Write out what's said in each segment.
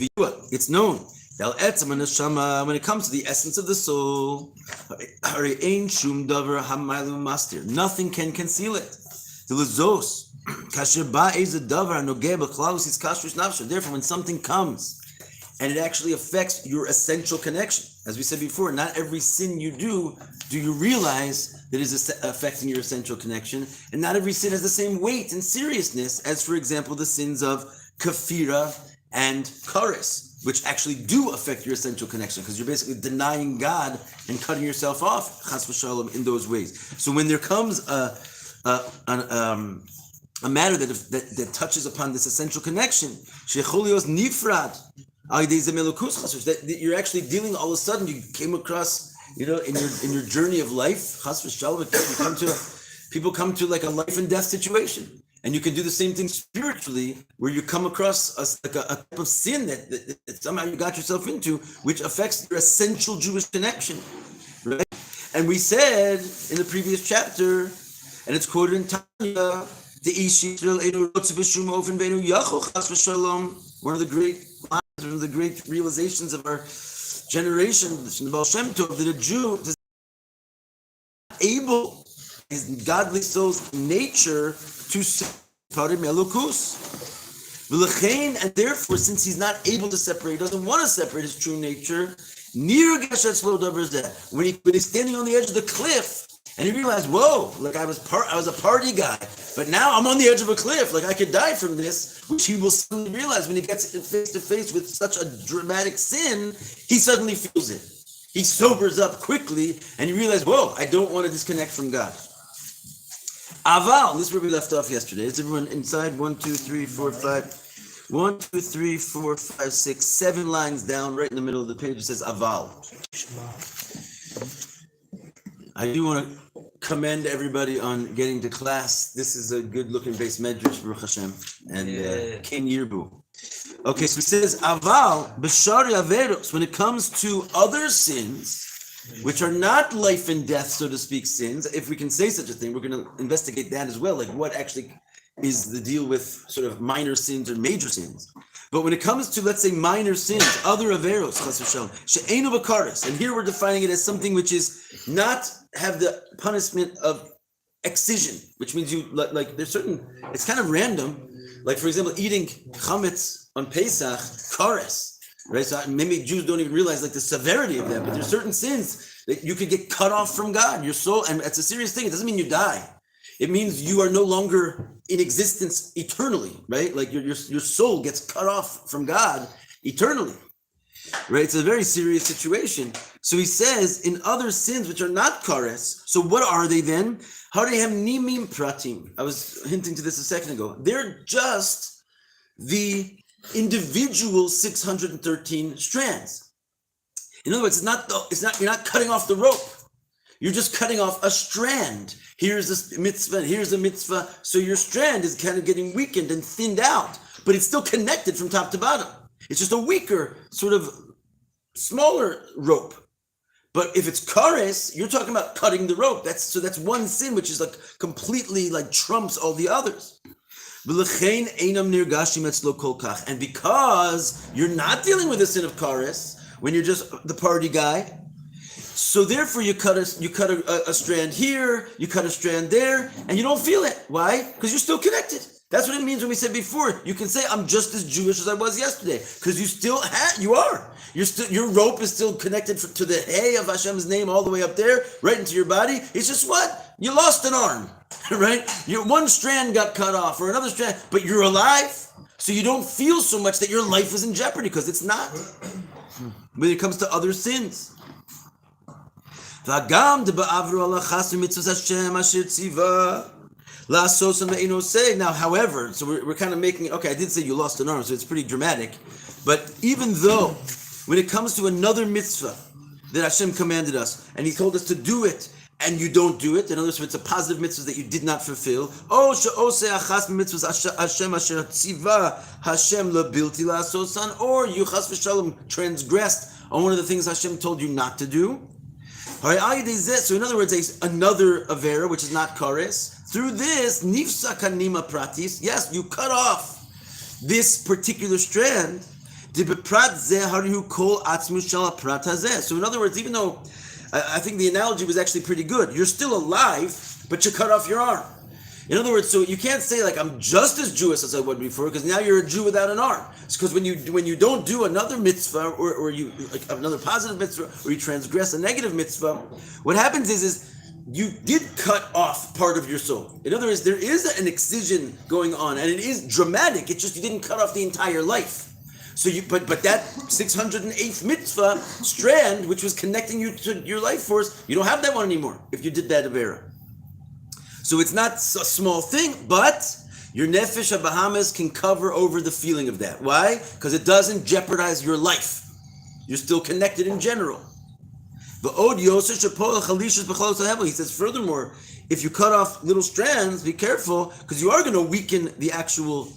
It's known. When it comes to the essence of the soul, nothing can conceal it. Therefore, when something comes and it actually affects your essential connection, as we said before, not every sin you do you realize that is affecting your essential connection, and not every sin has the same weight and seriousness as, for example, the sins of kafira and kares, which actually do affect your essential connection, because you're basically denying God and cutting yourself off, chas v'shalom, in those ways. So when there comes a matter that touches upon this essential connection, shecholios nifrad, that you're actually dealing, all of a sudden you came across, in your journey of life, chas v'shalom, people come to like a life and death situation. And you can do the same thing spiritually, where you come across a type of sin that somehow you got yourself into, which affects your essential Jewish connection, right? And we said in the previous chapter, and it's quoted in Tanya, one of the great lines, one of the great realizations of our generation, the Baal Shem Tov, that a Jew is able, his godly soul's nature, to separate Melukus. And therefore, since he's not able to separate, doesn't want to separate his true nature, when he's standing on the edge of the cliff, and he realized, whoa, like I was a party guy, but now I'm on the edge of a cliff, like I could die from this, which he will suddenly realize when he gets face to face with such a dramatic sin, he suddenly feels it. He sobers up quickly, and he realizes, whoa, I don't want to disconnect from God. Aval, this is where we left off yesterday. Is everyone inside? 1, 2, 3, 4, 5. 1, 2, 3, 4, 5, 6, 7 lines down, right in the middle of the page. It says Aval. I do want to commend everybody on getting to class. This is a good-looking base medrash, Baruch Hashem, and King Yirbu. Okay, so it says Aval b'shari averos. When it comes to other sins, which are not life and death, so to speak, sins, if we can say such a thing, we're going to investigate that as well, like what actually is the deal with sort of minor sins or major sins. But when it comes to, let's say, minor sins, other averos, chas v'shalom, she'enu b'kares, and here we're defining it as something which is not have the punishment of excision, which means you, like there's certain, it's kind of random, like for example, eating chametz on Pesach, kares, right? So maybe Jews don't even realize like the severity of that, but there's certain sins that you could get cut off from God, your soul, and it's a serious thing. It doesn't mean you die. It means you are no longer in existence eternally, right? Like your soul gets cut off from God eternally, right? It's a very serious situation. So he says in other sins which are not kares, so what are they then? How do they have nimim pratim? I was hinting to this a second ago. They're just the individual 613 strands. In other words, you're not cutting off the rope. You're just cutting off a strand. Here's this mitzvah, here's a mitzvah. So your strand is kind of getting weakened and thinned out, but it's still connected from top to bottom. It's just a weaker, sort of smaller rope. But if it's kares, you're talking about cutting the rope. That's one sin which is like completely like trumps all the others. And because you're not dealing with the sin of kares when you're just the party guy, so therefore you cut a strand here, you cut a strand there, and you don't feel it. Why? Because you're still connected. That's what it means when we said before. You can say I'm just as Jewish as I was yesterday, because you are. Your rope is still connected to the hay of Hashem's name all the way up there, right into your body. It's just what? You lost an arm, right? One strand got cut off or another strand, but you're alive. So you don't feel so much that your life is in jeopardy, because it's not. When it comes to other sins. Now, however, so we're kind of making, okay, I did say you lost an arm, so it's pretty dramatic. But even though, when it comes to another mitzvah that Hashem commanded us, and He told us to do it, and you don't do it, in other words, it's a positive mitzvah that you did not fulfill, or you chas v'shalom transgressed on one of the things Hashem told you not to do. So in other words, another avera, which is not kares, through this, nifsa kanima pratis, yes, you cut off this particular strand, So in other words, even though I think the analogy was actually pretty good, you're still alive, but you cut off your arm. In other words, so you can't say like I'm just as Jewish as I was before, because now you're a Jew without an arm. It's because when you don't do another mitzvah or you like another positive mitzvah or you transgress a negative mitzvah, what happens is you did cut off part of your soul. In other words, there is an excision going on, and it is dramatic. It's just you didn't cut off the entire life. So but that 608th mitzvah strand, which was connecting you to your life force, you don't have that one anymore if you did that avera. So it's not a small thing, but your nefesh habahamis can cover over the feeling of that. Why? Because it doesn't jeopardize your life. You're still connected in general. He says, furthermore, if you cut off little strands, be careful, because you are going to weaken the actual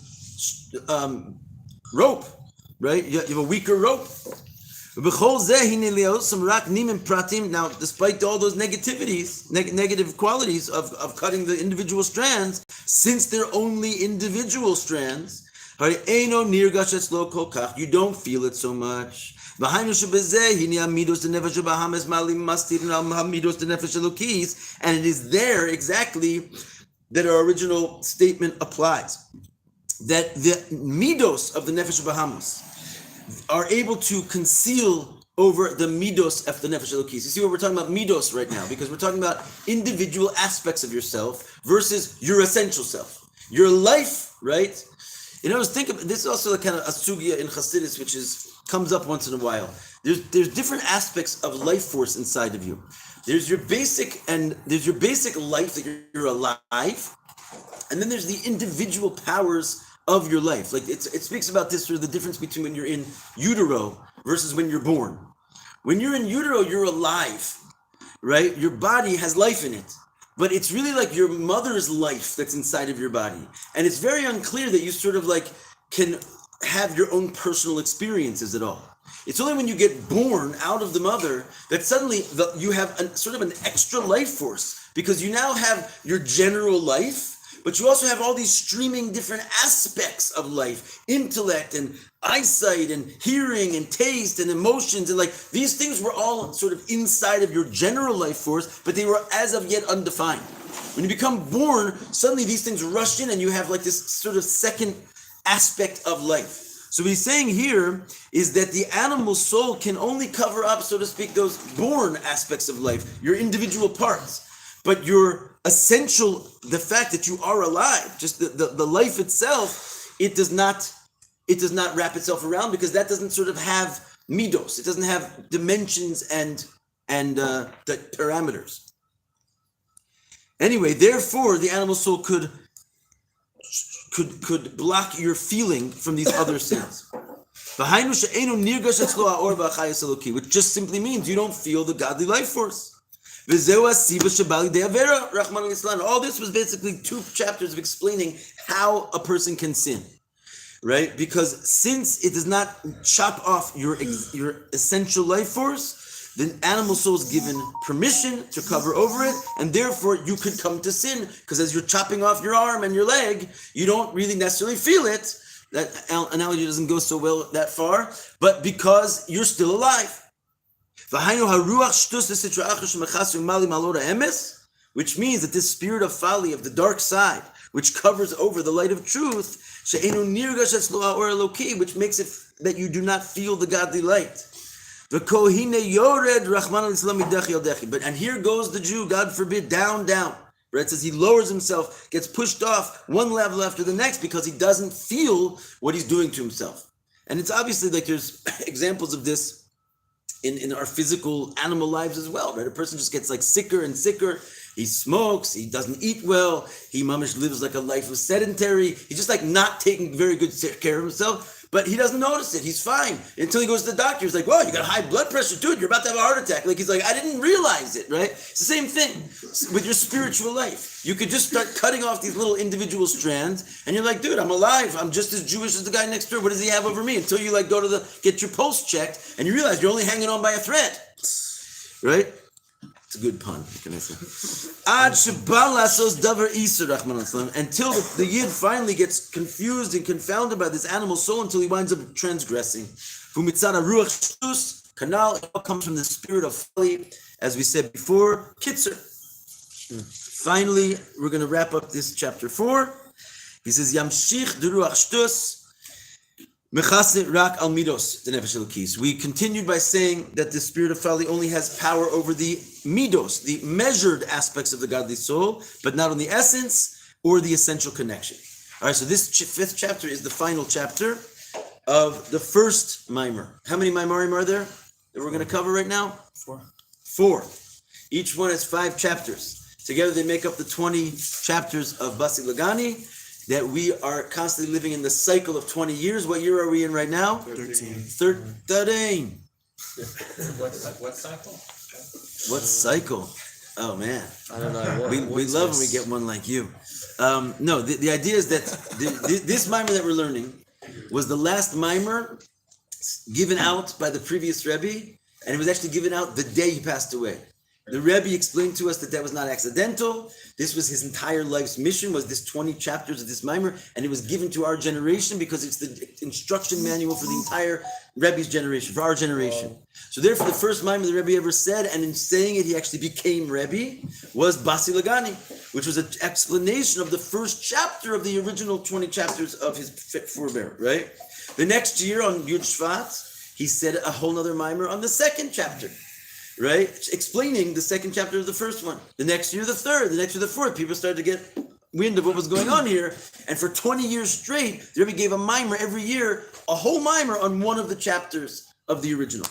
rope, right? You have a weaker rope. Now, despite all those negative qualities of cutting the individual strands, since they're only individual strands, you don't feel it so much. And it is there exactly that our original statement applies. That the midos of the nefesh bahamas are able to conceal over the midos of the nefesh elokis. You see what we're talking about midos right now, because we're talking about individual aspects of yourself versus your essential self. Your life, right? You know, think of this is also kind of a sugya in Chassidus, which comes up once in a while. There's different aspects of life force inside of you. There's your basic life that you're alive, and then there's the individual powers of your life. Like it speaks about this sort of the difference between when you're in utero versus when you're born. When you're in utero, you're alive, right? Your body has life in it, but it's really like your mother's life that's inside of your body. And it's very unclear that you sort of like can have your own personal experiences at all. It's only when you get born out of the mother that suddenly you have sort of an extra life force, because you now have your general life, but you also have all these streaming different aspects of life, intellect and eyesight and hearing and taste and emotions. And like these things were all sort of inside of your general life force, but they were as of yet undefined. When you become born, suddenly these things rush in and you have like this sort of second aspect of life. So what he's saying here is that the animal soul can only cover up, so to speak, those born aspects of life, your individual parts. But your essential, the fact that you are alive, just the life itself, it does not wrap itself around, because that doesn't sort of have midos. It doesn't have dimensions and the parameters. Anyway, therefore, the animal soul could block your feeling from these other sins. Which just simply means you don't feel the godly life force. All this was basically 2 chapters of explaining how a person can sin, right? Because since it does not chop off your essential life force, the animal soul is given permission to cover over it, and therefore you could come to sin, because as you're chopping off your arm and your leg, you don't really necessarily feel it. That analogy doesn't go so well that far, but because you're still alive. Which means that this spirit of folly, of the dark side, which covers over the light of truth, which makes it that you do not feel the godly light. But and here goes the Jew, God forbid, down. Right? It says he lowers himself, gets pushed off one level after the next, because he doesn't feel what he's doing to himself. And it's obviously like there's examples of this in our physical animal lives as well, right? A person just gets like sicker and sicker. He smokes, he doesn't eat well, he mamish lives like a life of sedentary. He's just like not taking very good care of himself, but he doesn't notice it. He's fine until he goes to the doctor. He's like, "Whoa, you got high blood pressure, dude. You're about to have a heart attack." Like he's like, "I didn't realize it," right? It's the same thing with your spiritual life. You could just start cutting off these little individual strands, and you're like, "Dude, I'm alive. I'm just as Jewish as the guy next door. What does he have over me?" Until you like go to get your pulse checked, and you realize you're only hanging on by a thread, right? It's a good pun, can I say? Ad shebal lasos davar isur Rahman al-Islam, until the Yid finally gets confused and confounded by this animal soul until he winds up transgressing. Fumitzara ruach shtus, kanal, it all comes from the spirit of folly, as we said before. Kitzer. Finally, we're going to wrap up this chapter 4. He says, Yamshich deruach shtus, mechase rak al midos, the nefesh elokis. We continued by saying that the spirit of folly only has power over the midos, the measured aspects of the godly soul, but not on the essence or the essential connection. All right, so this fifth chapter is the final chapter of the first mimer. How many mimarim are there that we're going to cover right now? 4. Each one has 5 chapters. Together they make up the 20 chapters of Basi L'gani, that we are constantly living in the cycle of 20 years. What year are we in right now? 13. 13. What cycle? What cycle? Oh man. I don't know. We love when we get one like you. No, the idea is that this mimer that we're learning was the last mimer given out by the previous Rebbe, and it was actually given out the day he passed away. The Rebbe explained to us that was not accidental. This was his entire life's mission, was this 20 chapters of this mimer, and it was given to our generation because it's the instruction manual for the entire Rebbe's generation, for our generation. So therefore, the first mimer the Rebbe ever said, and in saying it, he actually became Rebbe, was Basi L'gani, which was an explanation of the first chapter of the original 20 chapters of his forebear, right? The next year on Yud Shvat, he said a whole other mimer on the second chapter, right? Explaining the second chapter of the first one. The next year, the third. The next year, the fourth. People started to get wind of what was going on here. And for 20 years straight, the Rebbe gave a mimer every year, a whole mimer on one of the chapters of the original.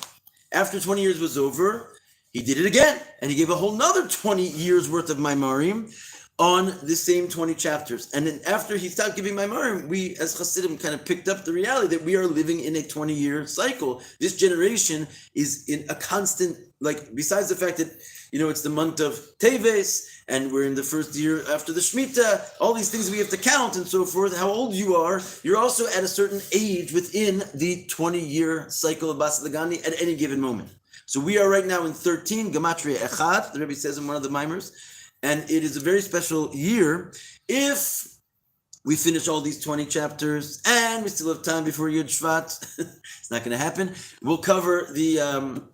After 20 years was over, he did it again. And he gave a whole nother 20 years worth of mimarim on the same 20 chapters. And then after he stopped giving mimarim, we as Hasidim kind of picked up the reality that we are living in a 20-year cycle. This generation is in a constant, like, besides the fact that, it's the month of Teves, and we're in the first year after the Shemitah, all these things we have to count and so forth, how old you are, you're also at a certain age within the 20-year cycle of Basi L'gani at any given moment. So we are right now in 13, Gematria Echad, the Rebbe says in one of the mimers, and it is a very special year if we finish all these 20 chapters and we still have time before Yud Shvat. It's not going to happen. We'll cover the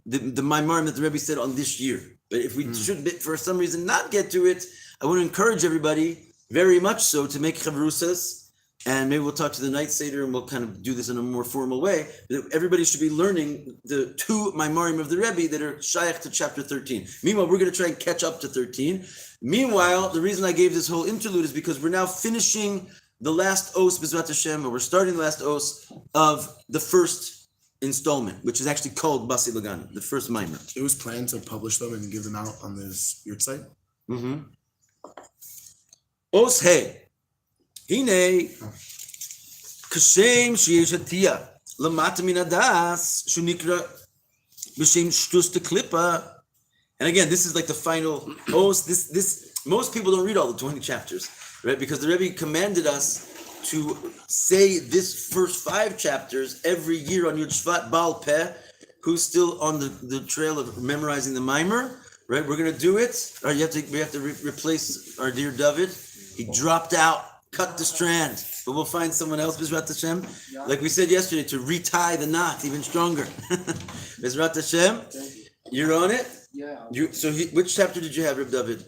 Maimarim that the Rebbe said on this year. But if we should, for some reason, not get to it, I want to encourage everybody very much so to make chavrusas, and maybe we'll talk to the night seder and we'll kind of do this in a more formal way. Everybody should be learning the 2 Maimarim of the Rebbe that are shaykh to chapter 13. Meanwhile, we're going to try and catch up to 13. Meanwhile, the reason I gave this whole interlude is because we're now finishing the last os, B'ezrat Hashem, or we're starting the last os of the first installment, which is actually called Basi L'gani, the first mimer. It was planned to publish them and give them out on this yurt site? Mm-hmm. Os He. Hine. Kashem sheyesh hatiyah. Lamata min hadas. Shunikra b'shem shtus teklipa. And again, this is like the final os. This most people don't read all the 20 chapters, right? Because the Rebbe commanded us to say this first 5 chapters every year on Yud Shvat Baal Peh, who's still on the trail of memorizing the mimer, right? We're going to do it. Or we have to replace our dear David. He dropped out, cut the strand, but we'll find someone else, B'ezrat Hashem. Like we said yesterday, to retie the knot even stronger. B'ezrat Hashem, you're on it? Yeah. Which chapter did you have, Reb David?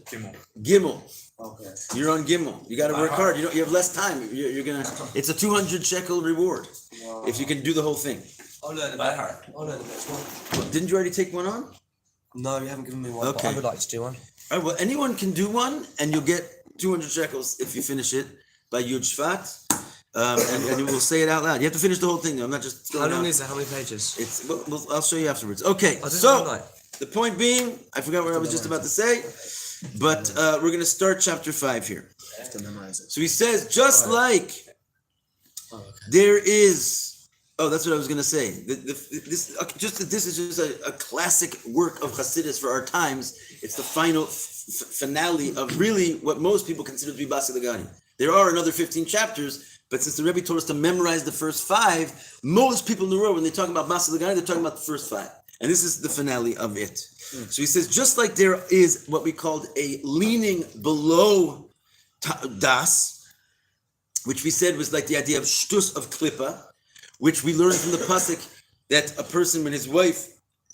Gimel. Okay. You're on Gimel. You got to work hard. You have less time. You're gonna. It's a 200 shekel reward if you can do the whole thing. I'll learn it by heart. I'll learn the next one. Well, didn't you already take one on? No, you haven't given me one, but Okay. I would like to do one. All right. Well, anyone can do one, and you'll get 200 shekels if you finish it by Yud Shvat, and you will say it out loud. You have to finish the whole thing. Though. I'm not just. How long is it? How many pages? It's. I'll show you afterwards. Okay. I'll do it So tonight. the point being, I forgot what I was just about to say, but we're going to start chapter 5 here. I have to memorize it. So he says, just like there is, that's what I was going to say. This is just a classic work of Chassidus for our times. It's the final finale of really what most people consider to be Basi L'gani. There are another 15 chapters, but since the Rebbe told us to memorize the first 5, most people in the world, when they talk about Basi L'gani, they're talking about the first 5. And this is the finale of it. So he says, just like there is what we called a leaning below das, which we said was like the idea of shtus of klippa, which we learned from the pasuk that a person, when his wife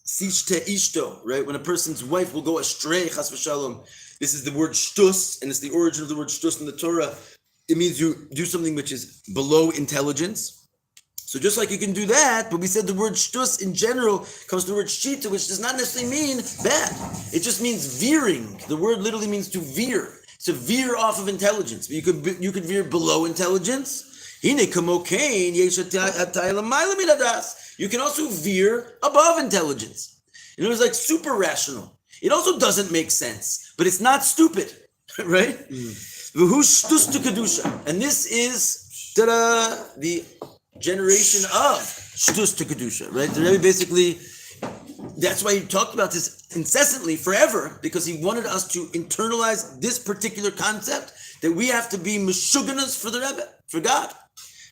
sishte ishto, right? When a person's wife will go astray, chas v'shalom, this is the word shtus, and it's the origin of the word shtus in the Torah. It means you do something which is below intelligence. So just like you can do that, but we said the word shtus in general comes from the word shita, which does not necessarily mean bad. It just means veering. The word literally means to veer. To veer off of intelligence. But you could veer below intelligence. You can also veer above intelligence. And it was like super rational. It also doesn't make sense, but it's not stupid, right? And this is the generation of shtus to kedusha, right? The Rebbe basically, that's why he talked about this incessantly forever, because he wanted us to internalize this particular concept that we have to be meshuganas for the Rebbe, for God,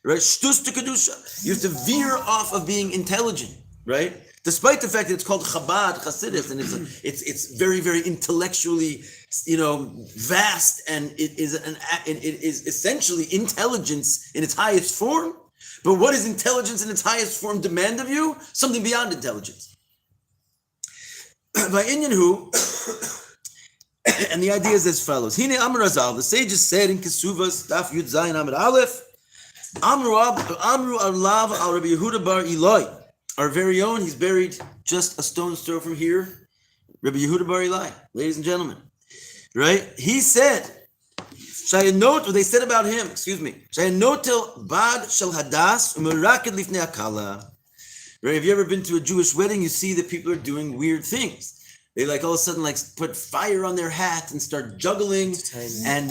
right? Shtus to kedusha. You have to veer off of being intelligent, right? Despite the fact that it's called Chabad Hasidus, and it's very, very intellectually, vast, and it is essentially intelligence in its highest form. But what is intelligence in its highest form demand of you? Something beyond intelligence. By Inyan Hu, and the idea is as follows. Hine Amr Azal, the sages said in Kesuvas, Daf Yud Zayin Amid Aleph, Amru Alav al Rabbi Yehuda bar Eloi, our very own, he's buried just a stone's throw from here, Rabbi Yehuda bar Eloi, ladies and gentlemen. Right? He said, what they said about him, Shayanotel bad shel hadas umeraked lifnei akala. Right? Have you ever been to a Jewish wedding? You see that people are doing weird things. They all of a sudden put fire on their hat and start juggling and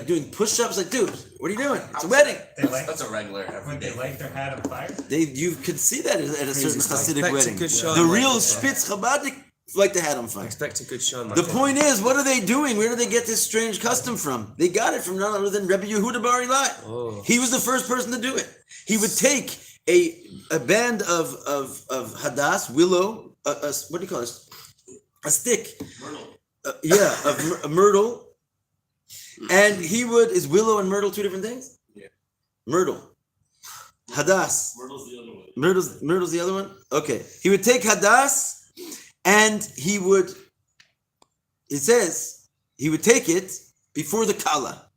doing push-ups. Like, dude, what are you doing? It's a wedding. That's a regular every day. They light their hat on fire? You could see that at a certain Hasidic wedding. Good The real Spitz Chabadnik light the hat on fire. Expect a good show. The point is, what are they doing? Where do they get this strange custom from? They got it from none other than Rabbi Yehuda bar Eloi. Oh. He was the first person to do it. He would take a band of hadas, willow, what do you call it? A stick. Myrtle. A myrtle. And he would, is willow and myrtle two different things? Yeah. Myrtle. Hadas. Myrtle's the other one. Myrtle's the other one? Okay. He would take hadas and he would take it before the kala.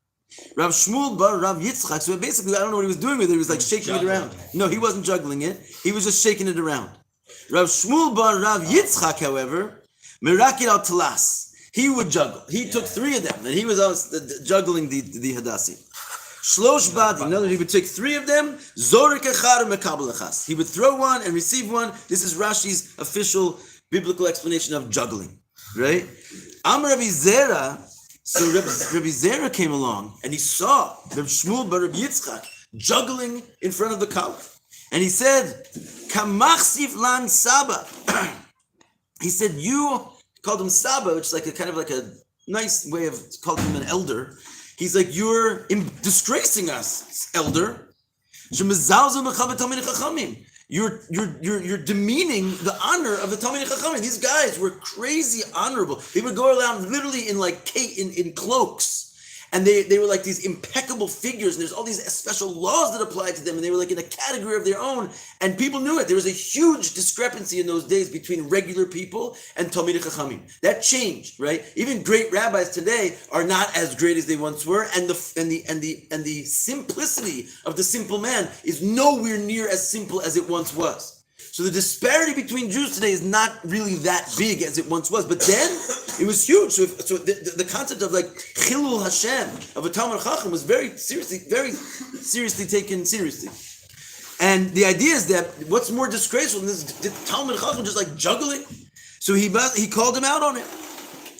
Rav Shmuel bar Rav Yitzchak, so basically I don't know what he was doing with it, he was shaking it around. No, he wasn't juggling it, he was just shaking it around. Rav Shmuel bar Rav Yitzchak, however, Mirakid al Talas, he would juggle. He took 3 of them, and he was always juggling the Hadassim. Shlosh Badi, in other words, he would take 3 of them, Zorek Echad Mekabel Echas. He would throw one and receive one. This is Rashi's official biblical explanation of juggling, right? Amar Rabbi Zera, so Rabbi Zera came along, and he saw Rabbi Shmuel bar Rabbi Yitzchak juggling in front of the caliph. And he said, Kamachsif lan Saba. He said, you called him Saba, which is like a kind of like a nice way of calling him an elder. He's like, you're disgracing us, elder. You're demeaning the honor of the Talmidei Chachamim. These guys were crazy honorable. They would go around literally in cloaks. And they were like these impeccable figures, and there's all these special laws that applied to them, and they were like in a category of their own, and people knew it. There was a huge discrepancy in those days between regular people and Talmidei Chachamim. That changed, right? Even great rabbis today are not as great as they once were, and the simplicity of the simple man is nowhere near as simple as it once was. So the disparity between Jews today is not really that big as it once was, but then it was huge. So the concept of Chilul Hashem of a Talmid Chacham was very seriously taken seriously. And the idea is that what's more disgraceful than this Talmid Chacham just juggling? So he called him out on it.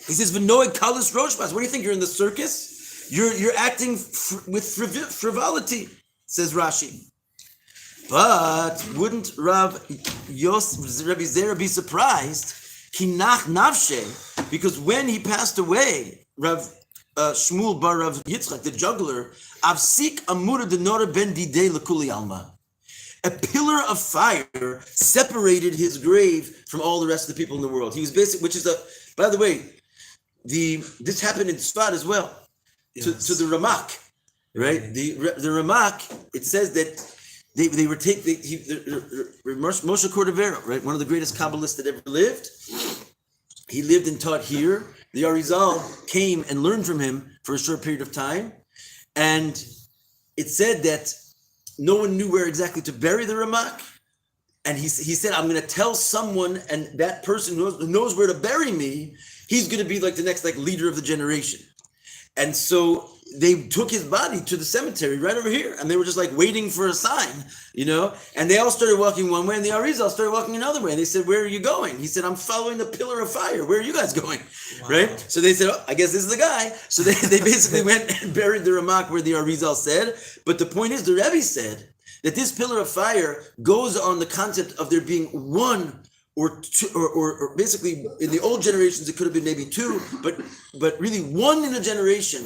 He says, "V'noeg kalis roshbas." What do you think? You're in the circus? You're acting with frivolity, says Rashi. But wouldn't Rabbi Zera be surprised? Kinach nafshe, because when he passed away, Rav Shmuel bar Rav Yitzchak, the juggler, avsik amura denora ben didei lekuli alma. a pillar of fire separated his grave from all the rest of the people in the world. He was basically, which is by the way, this happened in Tzfat as well, to the Ramak, right? The Ramak, it says that they were Moshe Cordovero, right? One of the greatest Kabbalists that ever lived. He lived and taught here. The Arizal came and learned from him for a short period of time. And it said that no one knew where exactly to bury the Ramak. And he said, I'm going to tell someone, and that person who knows where to bury me, he's going to be like the next leader of the generation. And so they took his body to the cemetery right over here, and they were just waiting for a sign, and they all started walking one way, and the Arizal started walking another way, and they said, where are you going? He said, I'm following the pillar of fire. Where are you guys going? Wow. Right? So they said, I guess this is the guy. So they basically went and buried the Ramak where the Arizal said. But the point is, the Rebbe said that this pillar of fire goes on the concept of there being one or two, or basically in the old generations it could have been maybe two, but really one in a generation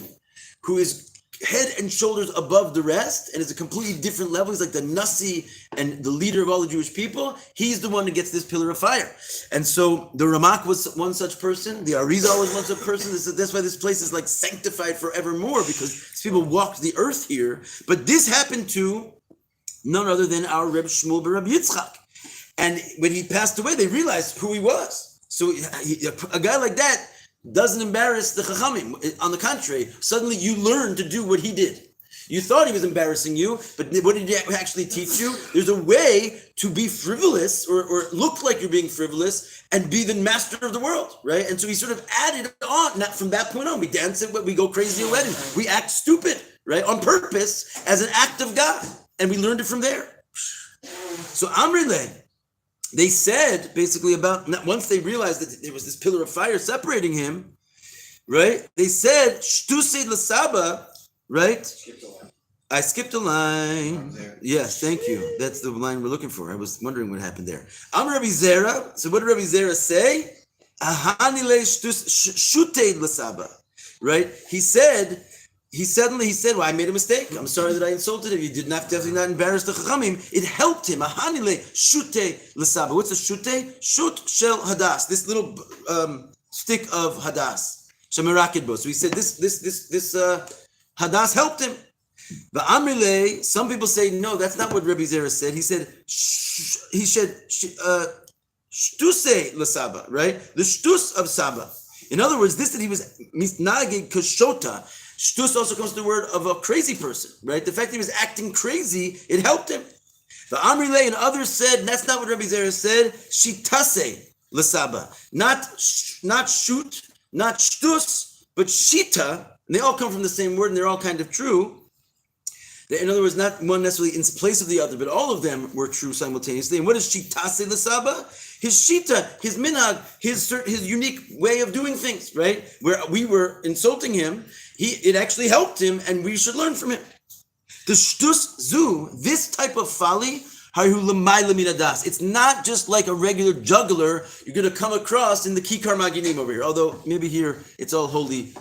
who is head and shoulders above the rest and is a completely different level. He's like the Nasi and the leader of all the Jewish people. He's the one that gets this pillar of fire. And so the Ramak was one such person. The Arizal was one such person. That's why this place is sanctified forevermore, because these people walked the earth here. But this happened to none other than our Reb Shmuel bar Rabbi Yitzchak. And when he passed away, they realized who he was. So a guy like that doesn't embarrass the Chachamim. On the contrary, suddenly you learn to do what he did. You thought he was embarrassing you, but what did he actually teach you? There's a way to be frivolous or look like you're being frivolous and be the master of the world, right? And so he sort of added on. Now, from that point on, we dance it, we go crazy at weddings. We act stupid, right? On purpose as an act of God. And we learned it from there. So Amrile, they said basically about, once they realized that there was this pillar of fire separating him, right? They said, Shtusei l'saba, right? I skipped a line. Yes, thank you. That's the line we're looking for. I was wondering what happened there. Am Rabbi Zera. So what did Rabbi Zera say? Ahanile shutei l'saba, right? He said, well, I made a mistake. I'm sorry that I insulted him. You did not, definitely not embarrass the Chachamim. It helped him. Ahanile shute l'saba. What's a shute? Shut shel hadas. This little stick of hadas. Shemirakid. So he said this hadas helped him. But Amrile, some people say no. That's not what Rabbi Zera said. He said shtuse l'saba. Right? The shtus of Saba. In other words, this that he was misnagig kashota. Shtus also comes to the word of a crazy person, right? The fact that he was acting crazy, it helped him. The Amrile and others said, and that's not what Rabbi Zera said, shitase l'saba. Not shoot, not shtus, but shita, and they all come from the same word, and they're all kind of true. In other words, not one necessarily in place of the other, but all of them were true simultaneously. And what is shitase l'saba? His shita, his minhag, his unique way of doing things, right? Where we were insulting him, it actually helped him, and we should learn from him. The shtus zu, this type of folly, it's not just like a regular juggler you're going to come across in the Kikar Maginim over here. Although maybe here it's all holy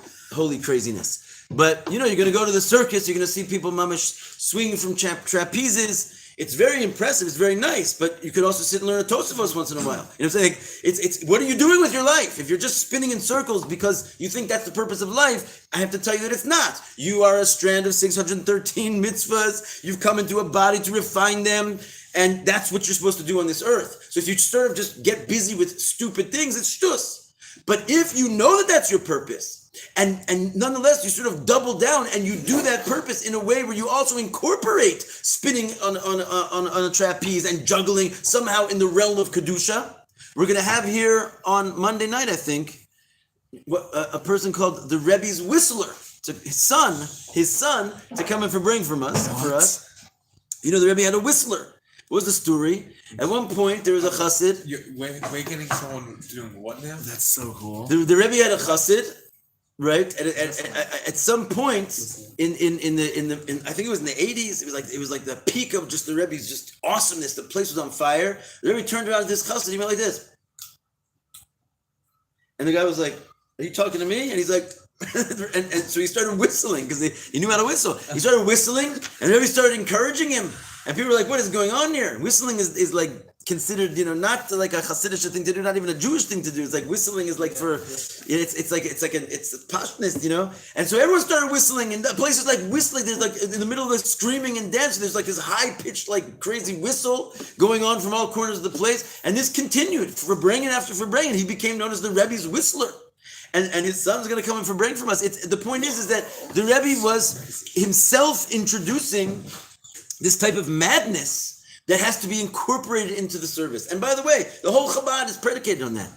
craziness. But you're going to go to the circus, you're going to see people mamish swinging from trapezes. It's very impressive, it's very nice, but you could also sit and learn a Tosafos once in a while. You know what I'm saying? It's what are you doing with your life? If you're just spinning in circles because you think that's the purpose of life, I have to tell you that it's not. You are a strand of 613 mitzvahs. You've come into a body to refine them, and that's what you're supposed to do on this earth. So if you sort of just get busy with stupid things, it's shtus. But if you know that that's your purpose, and nonetheless, you sort of double down and you do that purpose in a way where you also incorporate spinning on a trapeze and juggling somehow in the realm of Kedusha. We're going to have here on Monday night, I think, a person called the Rebbe's Whistler, his son, to come in for bring for us. The Rebbe had a whistler. What was the story? At one point, there was a chassid. We're getting someone doing what now? That's so cool. The Rebbe had a chassid. Right, at some point in I think it was in the 80s, it was like the peak of just the Rebbe's just awesomeness. The place was on fire. The Rebbe turned around to this chassid, he went like this, and the guy was like, "Are you talking to me?" And he's like, and so he started whistling because he knew how to whistle. He started whistling, and Rebbe started encouraging him. And people were like, "What is going on here?" Whistling is like considered, not like a Hasidic thing to do, not even a Jewish thing to do. It's like whistling is like it's passionate, And so everyone started whistling, and the place is like whistling. There's like in the middle of the screaming and dancing. There's like this high pitched, like crazy whistle going on from all corners of the place, and this continued for Farbrengen after Farbrengen. He became known as the Rebbe's whistler. And his son's going to come in for from us. The point is that the Rebbe was himself introducing this type of madness that has to be incorporated into the service. And by the way, the whole Chabad is predicated on that.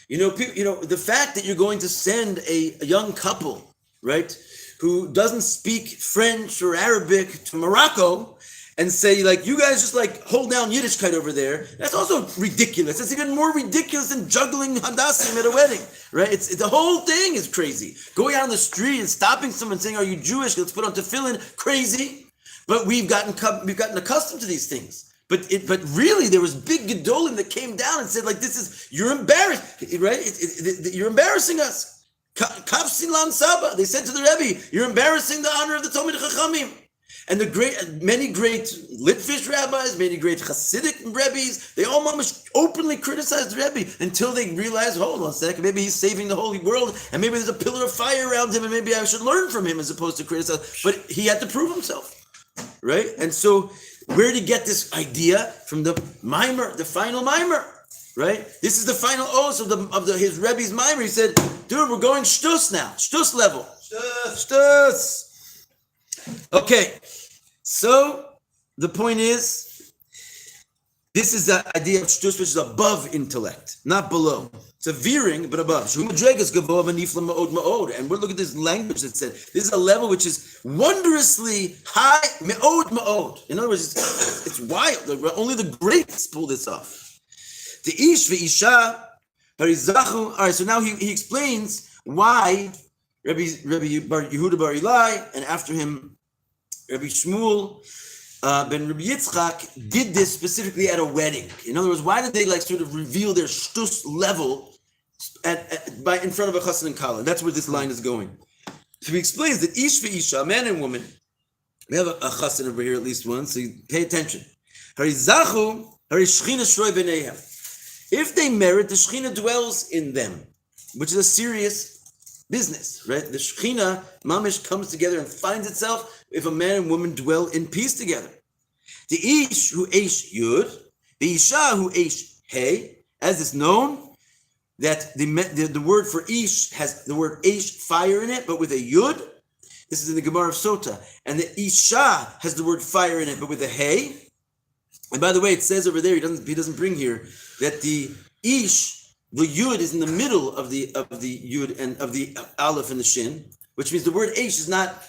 The fact that you're going to send a young couple, right, who doesn't speak French or Arabic to Morocco and say, like, you guys just like hold down Yiddishkeit over there, that's also ridiculous. It's even more ridiculous than juggling Hadassim at a wedding, right? It's the whole thing is crazy. Going out on the street and stopping someone saying, "Are you Jewish? Let's put on tefillin," crazy. But we've gotten accustomed to these things. But really, there was big gedolim that came down and said, like, you're embarrassed, right? You're embarrassing us. Kaf Silan Saba. They said to the Rebbe, "You're embarrassing the honor of the Talmid Chachamim." And many great Litvish rabbis, many great Hasidic Rebbes, they all openly criticized the Rebbe until they realized, hold on a second, maybe he's saving the holy world, and maybe there's a pillar of fire around him, and maybe I should learn from him as opposed to criticize. But he had to prove himself. Right? And so where did he get this idea? From the mimer, the final mimer, right? This is the final os of his Rebbe's mimer. He said, "Dude, we're going shtus now, shtus level, shtus." Okay, so the point is, this is the idea of shtus, which is above intellect, not below. It's a veering, but above. And we're looking at this language that said this is a level which is wondrously high, me'od ma'od. In other words, it's wild. Only the greats pull this off. The ish ve'isha harizachu. All right, so now he explains why Rabbi Yehuda Bar Ilai and after him Rabbi Shmuel ben Rabbi Yitzchak did this specifically at a wedding. In other words, why did they like sort of reveal their shtus level in front of a chassan and kala? That's where this line is going. So he explains that ish ve'isha, man and woman, we have a chassan over here at least once, so you pay attention. Harizachu, harishchina shroi b'neihem. If they merit, the Shekhinah dwells in them, which is a serious business, right? The Shekhinah, mamish, comes together and finds itself if a man and woman dwell in peace together. The ish who eish yud, the isha who eish hey, as is known, that the word for ish has the word eish, fire, in it, but with a yud. This is in the Gemara of Sota. And the isha has the word fire in it, but with a hey. And by the way, it says over there, he doesn't bring here, that the ish, the yud, is in the middle of the yud and of the aleph and the shin, which means the word ish is not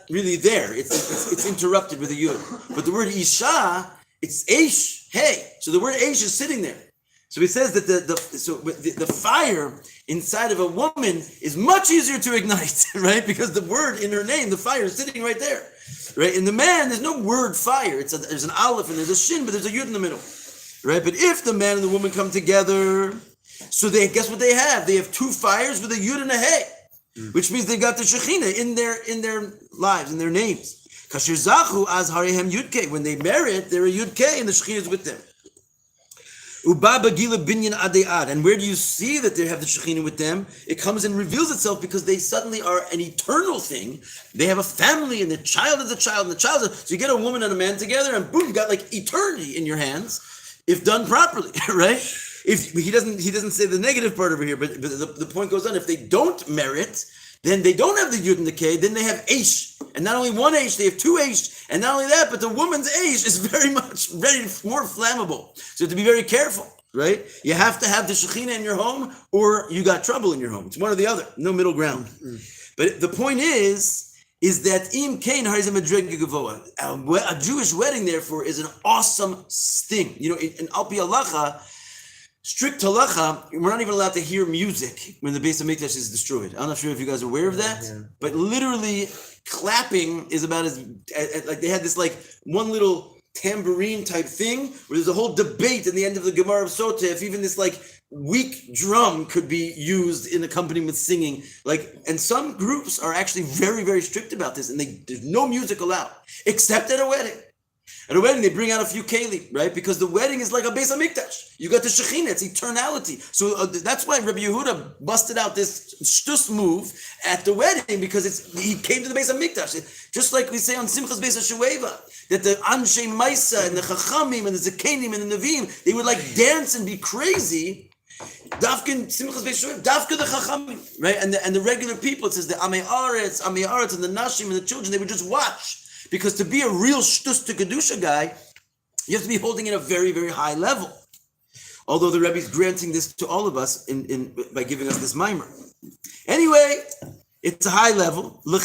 really there. It's interrupted with a yud. But the word isha, it's ish, hey. So the word ish is sitting there. So he says that the fire inside of a woman is much easier to ignite, right? Because the word in her name, the fire, is sitting right there, right? In the man, there's no word fire. There's an aleph and there's a shin, but there's a yud in the middle, right? But if the man and the woman come together, so guess what they have? They have two fires with a yud and a hey, which means they've got the Shekhinah in their lives, in their names. Kasher zachu az harihem yudke. When they merit, they're a yudke and the Shekhinah is with them. And where do you see that they have the Shekhinah with them? It comes and reveals itself because they suddenly are an eternal thing. They have a family, and the child is a child, and the child is so you get a woman and a man together, and boom, you got like eternity in your hands, if done properly, right? If he doesn't say the negative part over here, but the point goes on. If they don't merit, then they don't have the yud and the k. Then they have eish, and not only one eish, they have two eish, and not only that, but the woman's eish is very much more flammable. So you have to be very careful, right? You have to have the Shekhinah in your home, or you got trouble in your home. It's one or the other, no middle ground. But the point is that im kain harizem madrega gavoa. A Jewish wedding, therefore, is an awesome thing. In Al Pi Halacha, strict halacha, we're not even allowed to hear music when the Beis Hamikdash is destroyed. I'm not sure if you guys are aware of that, but literally clapping is about as like they had this like one little tambourine type thing, where there's a whole debate in the end of the Gemara of Sota if even this like weak drum could be used in accompaniment with singing. And some groups are actually very, very strict about this, and there's no music allowed except at a wedding. At a wedding, they bring out a few keli, right? Because the wedding is like a Beis HaMikdash. You got the Shekhinah, it's eternality. So that's why Rabbi Yehuda busted out this shtus move at the wedding, because he came to the Beis HaMikdash. Just like we say on Simchas Beis HaShueva, that the Anshe Maisa and the Chachamim and the Zekenim and the Nevim, they would like dance and be crazy. Dafka in Simchas Beis HaShueva, Dafka the Chachamim, right? And the regular people, it says the Amei Aretz, and the Nashim and the children, they would just watch. Because to be a real shtus to Kedusha guy, you have to be holding it at a very, very high level. Although the Rebbe is granting this to all of us by giving us this mimer. Anyway, it's a high level. And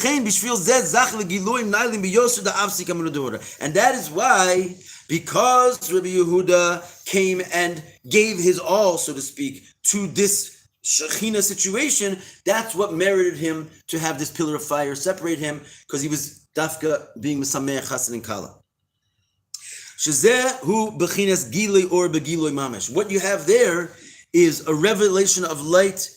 that is why, because Rabbi Yehuda came and gave his all, so to speak, to this Shekhinah situation, that's what merited him to have this pillar of fire separate him, because he was Dafka being Mesameach Chassan and Kala. Shezehu bechinas giloi or begiloi mamish. What you have there is a revelation of light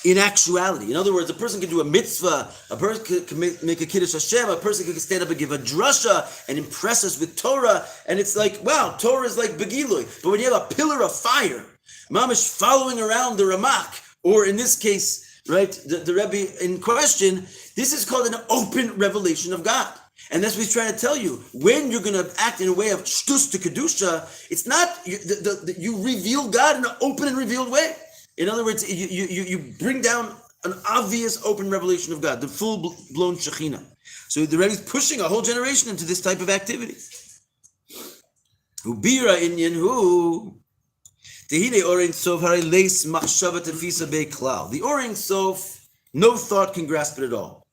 in actuality. In other words, a person can do a mitzvah, a person can make a kiddush Hashem, a person can stand up and give a drasha and impress us with Torah, and it's like, wow, Torah is like begiloi. But when you have a pillar of fire, mamish following around the Ramak, or in this case, right, the Rebbe in question, this is called an open revelation of God. And that's what he's trying to tell you. When you're going to act in a way of shtus to Kedusha, it's not, you reveal God in an open and revealed way. In other words, you bring down an obvious open revelation of God, the full-blown Shekhinah. So the Rebbe is pushing a whole generation into this type of activity. Ubira inyan hu. The Orein Sof, no thought can grasp it at all.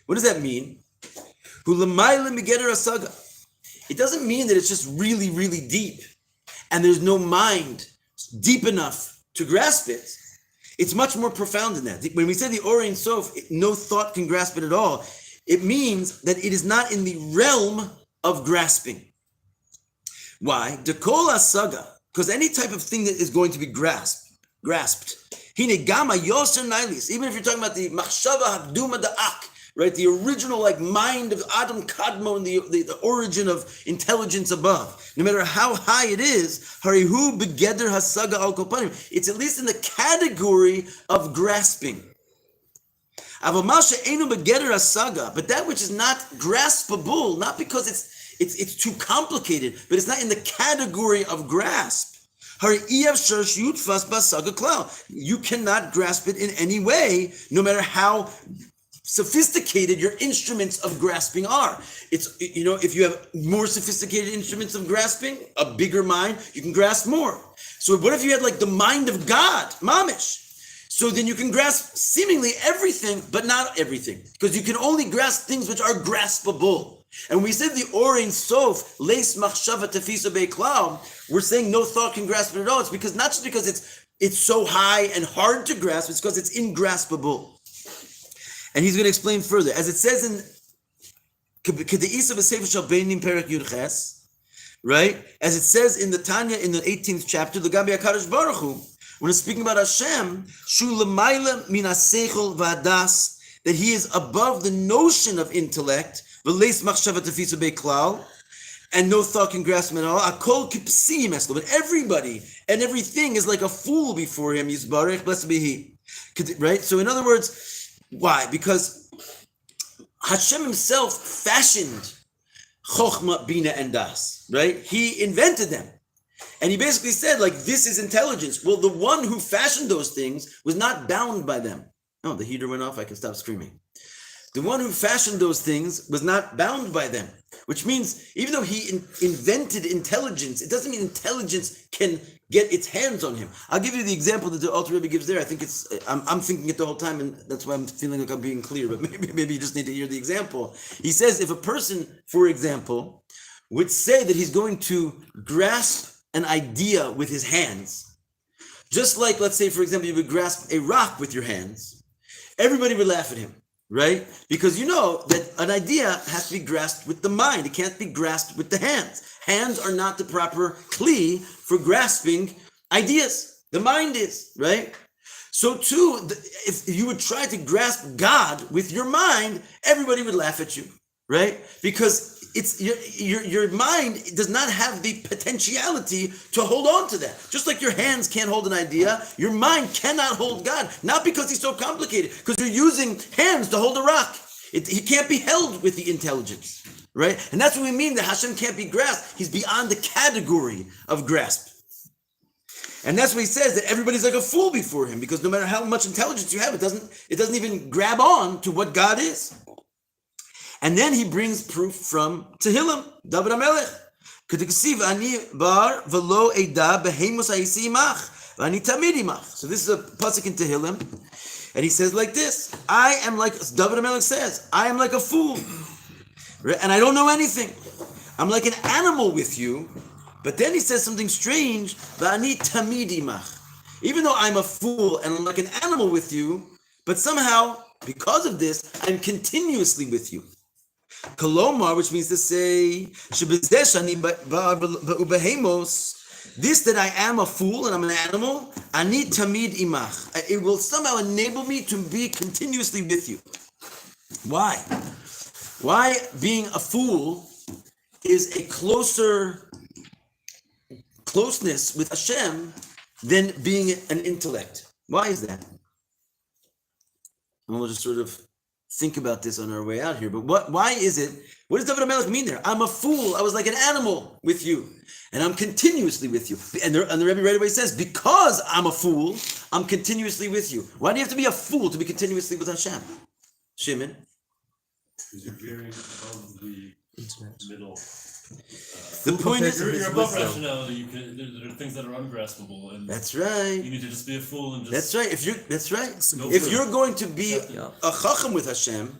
What does that mean? It doesn't mean that it's just really, really deep and there's no mind deep enough to grasp it. It's much more profound than that. When we say the Orein Sof, no thought can grasp it at all, it means that it is not in the realm of grasping. Why? Dekol Asaga. Because any type of thing that is going to be grasped. Even if you're talking about the machshava hakduma da'ak, right, the original mind of Adam Kadmo and the origin of intelligence above. No matter how high it is, harihu begeder hasaga al kopanim. It's at least in the category of grasping. But that which is not graspable, not because it's too complicated, but it's not in the category of grasp. You cannot grasp it in any way, no matter how sophisticated your instruments of grasping are. It's, if you have more sophisticated instruments of grasping, a bigger mind, you can grasp more. So what if you had the mind of God, mamish? So then you can grasp seemingly everything, but not everything. Because you can only grasp things which are graspable. And when we said the Orein Sof, Leis Machshava Tefisa Beiklau, we're saying no thought can grasp it at all. It's because not just because it's so high and hard to grasp, it's because it's ingraspable. And he's going to explain further. As it says in Kedeisa B'Sefer Shal Beinim Perek Yud Ches, right? As it says in the Tanya in the 18th chapter, the Gabi HaKadosh Baruch Hu, when it's speaking about Hashem, Shu L'mayla Min HaSeichel V'Hadas, that he is above the notion of intellect, V'leis Machshava Tefisa Beklal, and no thought can grasp him at all. Akol Kipsim Eslo, but everybody and everything is like a fool before him. Yisbarech, blessed be he. Right? So in other words, why? Because Hashem himself fashioned Chochmah, Bina, and Das, right? He invented them. And he basically said, this is intelligence. Well, the one who fashioned those things was not bound by them. Oh, the heater went off. I can stop screaming. The one who fashioned those things was not bound by them, which means even though he invented intelligence, it doesn't mean intelligence can get its hands on him. I'll give you the example that the Alter Rebbe gives there. I think I'm thinking it the whole time, and that's why I'm feeling like I'm being clear, but maybe you just need to hear the example. He says if a person, for example, would say that he's going to grasp an idea with his hands, just like, let's say, for example, you would grasp a rock with your hands, everybody would laugh at him. right? Because you know that an idea has to be grasped with the mind. It can't be grasped with the hands. Hands are not the proper kli for grasping ideas. The mind is, right? So too, if you would try to grasp God with your mind, everybody would laugh at you, right? Because it's your mind does not have the potentiality to hold on to that. Just like your hands can't hold an idea, your mind cannot hold God. Not because he's so complicated, because you're using hands to hold a rock. He can't be held with the intelligence, right? And that's what we mean that Hashem can't be grasped. He's beyond the category of grasp. And that's what he says, that everybody's like a fool before him, because no matter how much intelligence you have, it doesn't even grab on to what God is. And then he brings proof from Tehillim, David HaMelech. So this is a pasuk in Tehillim, and he says like this: I am like, David HaMelech says, I am like a fool, and I don't know anything. I'm like an animal with you. But then he says something strange, V'ani tamid imach. Even though I'm a fool and I'm like an animal with you, but somehow, because of this, I'm continuously with you. Kolomar, which means to say, this that I am a fool and I'm an animal, ani tamid imach. It will somehow enable me to be continuously with you. Why? Why being a fool is a closeness with Hashem than being an intellect? Why is that? And we'll just sort of think about this on our way out here. But why is it? What does David HaMelech mean there? I'm a fool. I was like an animal with you, and I'm continuously with you. And the Rebbe right away says, because I'm a fool, I'm continuously with you. Why do you have to be a fool to be continuously with Hashem? Shimon? Because you're veering above the middle. The point is, You're above rationality. There are things that are ungraspable, and that's right. you need to just be a fool and just. That's right. If you're going to be a chacham with Hashem,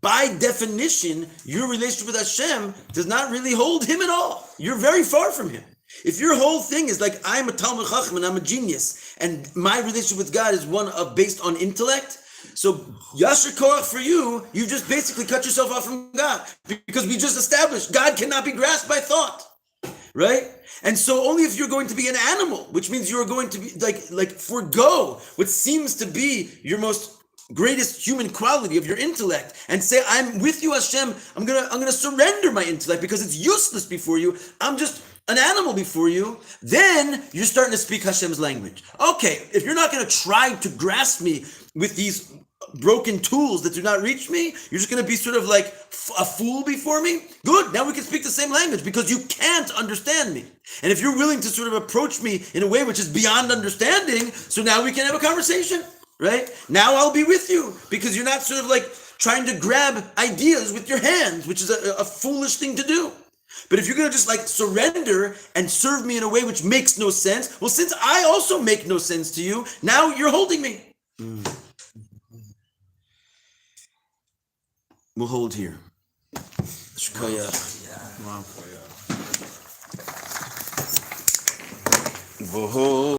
by definition, your relationship with Hashem does not really hold him at all. You're very far from him. If your whole thing is like, I'm a Talmud Chacham and I'm a genius, and my relationship with God is one of based on intellect, so Yasher Koach for you, you just basically cut yourself off from God, because we just established God cannot be grasped by thought, right? And so only if you're going to be an animal, which means you're going to be like forego what seems to be your most greatest human quality of your intellect, and say, I'm with you, Hashem. I'm gonna surrender my intellect because it's useless before you. I'm just an animal before you. Then you're starting to speak Hashem's language. Okay, if you're not going to try to grasp me with these broken tools that do not reach me, you're just going to be sort of like a fool before me. Good, now we can speak the same language because you can't understand me. And if you're willing to sort of approach me in a way which is beyond understanding, so now we can have a conversation, right? Now I'll be with you because you're not sort of like trying to grab ideas with your hands, which is a foolish thing to do. But if you're going to just like surrender and serve me in a way which makes no sense, well, since I also make no sense to you, now you're holding me. We'll hold here. Wow.